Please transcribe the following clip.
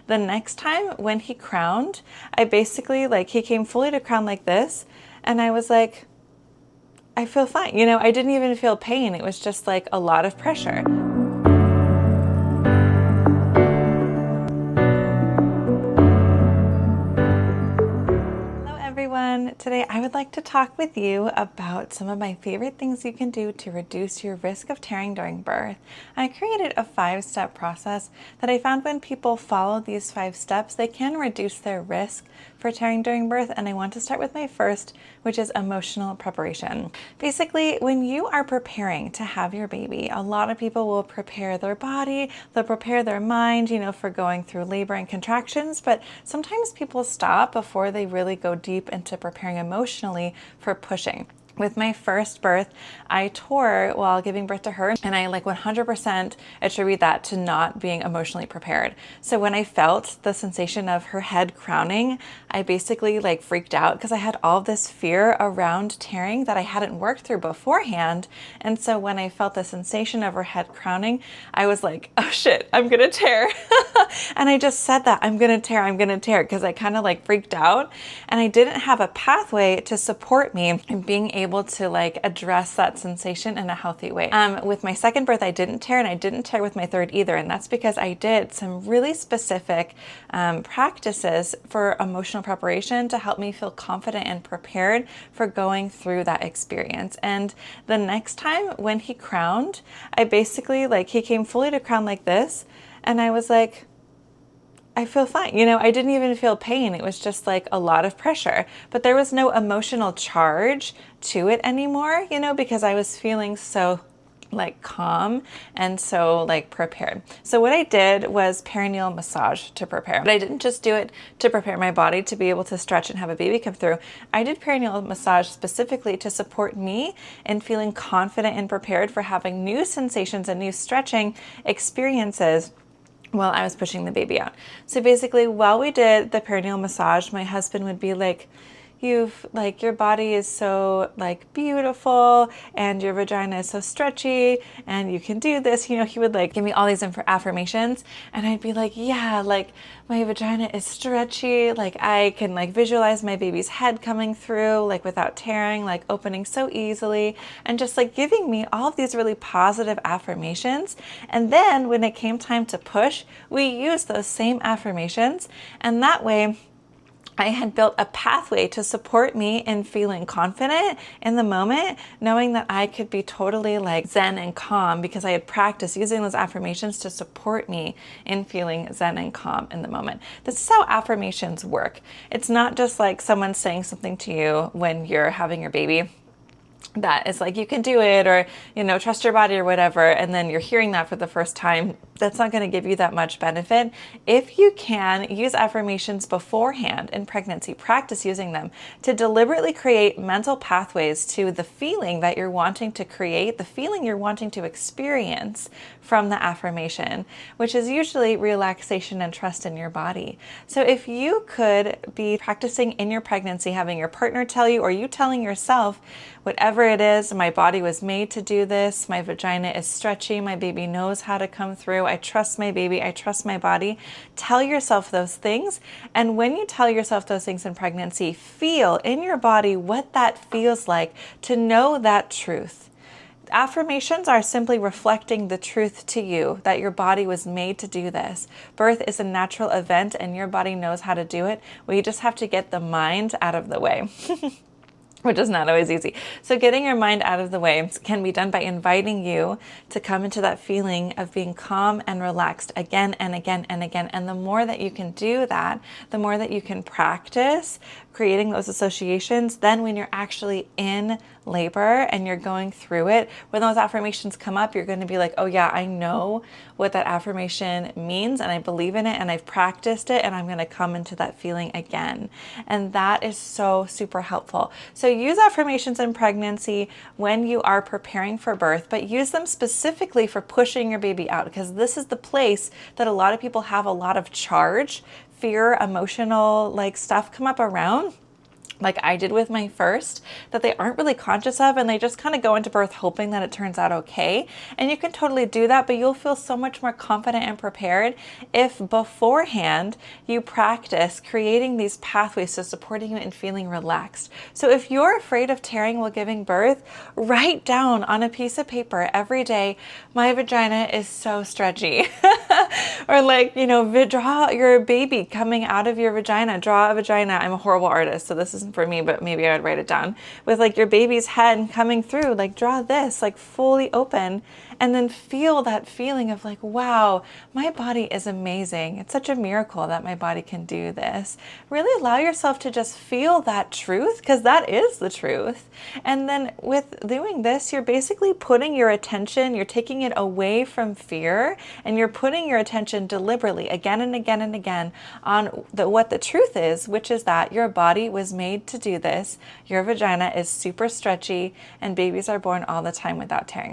the next time when he crowned, I basically, like, he came fully to crown like this, and I was like, I feel fine. You know, I didn't even feel pain. It was just like a lot of pressure. Today I would like to talk with you about some of my favorite things you can do to reduce your risk of tearing during birth. I created a 5-step process that I found when people follow these 5 steps, they can reduce their risk for tearing during birth. And I want to start with my first, which is emotional preparation. Basically, when you are preparing to have your baby, a lot of people will prepare their body, they'll prepare their mind, you know, for going through labor and contractions, but sometimes people stop before they really go deep into preparing emotionally for pushing. With my first birth, I tore while giving birth to her, and I 100% attribute that to not being emotionally prepared. So when I felt the sensation of her head crowning, I basically freaked out because I had all this fear around tearing that I hadn't worked through beforehand. And so when I felt the sensation of her head crowning, I was like, oh shit, I'm gonna tear. And I just said that, I'm gonna tear, because I kind of freaked out, and I didn't have a pathway to support me in being able to address that sensation in a healthy way. With my second birth, I didn't tear, and I didn't tear with my third either. And that's because I did some really specific practices for emotional preparation to help me feel confident and prepared for going through that experience. And the next time when he crowned, I basically, he came fully to crown like this, and I was like, I feel fine. You know, I didn't even feel pain. It was just a lot of pressure, but there was no emotional charge to it anymore, you know, because I was feeling so calm and so prepared. So what I did was perineal massage to prepare. But I didn't just do it to prepare my body to be able to stretch and have a baby come through. I did perineal massage specifically to support me in feeling confident and prepared for having new sensations and new stretching experiences while I was pushing the baby out. So basically, while we did the perineal massage, my husband would be like, your body is so beautiful, and your vagina is so stretchy, and you can do this. You know, he would give me all these affirmations, and I'd be like, yeah, my vagina is stretchy. I can visualize my baby's head coming through, without tearing, opening so easily, and just giving me all of these really positive affirmations. And then when it came time to push, we used those same affirmations, and that way I had built a pathway to support me in feeling confident in the moment, knowing that I could be totally zen and calm because I had practiced using those affirmations to support me in feeling zen and calm in the moment. This is how affirmations work. It's not just someone saying something to you when you're having your baby that is you can do it, or, you know, trust your body or whatever, and then you're hearing that for the first time. That's not going to give you that much benefit. If you can use affirmations beforehand in pregnancy, practice using them to deliberately create mental pathways to the feeling that you're wanting to create, the feeling you're wanting to experience from the affirmation, which is usually relaxation and trust in your body. So if you could be practicing in your pregnancy, having your partner tell you, or you telling yourself, whatever it is, my body was made to do this, my vagina is stretchy, my baby knows how to come through, I trust my baby, I trust my body. Tell yourself those things. And when you tell yourself those things in pregnancy, feel in your body what that feels like to know that truth. Affirmations are simply reflecting the truth to you that your body was made to do this. Birth is a natural event and your body knows how to do it. We just have to get the mind out of the way. Which is not always easy. So getting your mind out of the way can be done by inviting you to come into that feeling of being calm and relaxed again and again and again. And the more that you can do that, the more that you can practice creating those associations, then when you're actually in labor and you're going through it, when those affirmations come up, you're going to be like, oh yeah, I know what that affirmation means and I believe in it and I've practiced it and I'm going to come into that feeling again. And that is so super helpful. So use affirmations in pregnancy when you are preparing for birth, but use them specifically for pushing your baby out, because this is the place that a lot of people have a lot of charge, fear, emotional stuff come up around. like I did with my first, that they aren't really conscious of, and they just kind of go into birth hoping that it turns out okay. And you can totally do that, but you'll feel so much more confident and prepared if beforehand you practice creating these pathways to supporting you in feeling relaxed. So if you're afraid of tearing while giving birth, write down on a piece of paper every day, my vagina is so stretchy. Or like, draw your baby coming out of your vagina. Draw a vagina. I'm a horrible artist, so this isn't for me, but maybe I would write it down. With like your baby's head coming through, like draw this, like fully open, and then feel that feeling of like, wow, my body is amazing. It's such a miracle that my body can do this. Really allow yourself to just feel that truth, because that is the truth. And then with doing this, you're basically putting your attention, you're taking it away from fear, and you're putting your attention deliberately again and again and again on what the truth is, which is that your body was made to do this. Your vagina is super stretchy, and babies are born all the time without tearing.